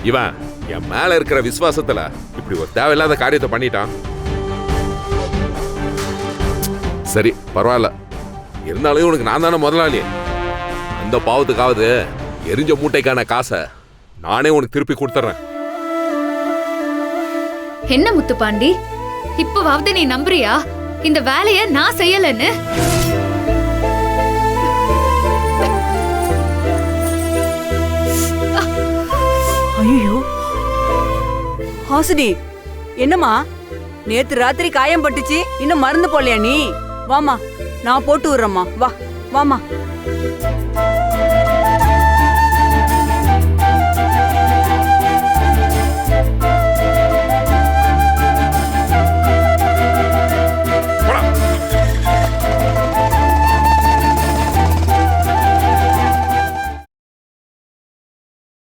இவன் என் மேல இருக்கிற விசுவாசத்துல இப்படி ஒரு தேவையில்லாத காரியத்தை பண்ணிட்டான். சரி பரவாயில்ல, இருந்தாலும் உனக்கு நான் தானே முதலாளி. அந்த பாவத்துக்காவது எரிஞ்ச மூட்டைக்கான காசை நானே உனக்கு திருப்பி கொடுத்துறேன். என்ன முத்துப்பாண்டி, இப்பவாவது நீ நம்புறியா இந்த வேலைய நான் செய்யலன்னு? ஐயோ ஹாசினி, என்னம்மா நேத்து ராத்திரி காயம் பட்டுச்சு, இன்னும் மருந்து போடலையா நீ? வாமா நான் போட்டு விடுறேம்மா, வா வாமா.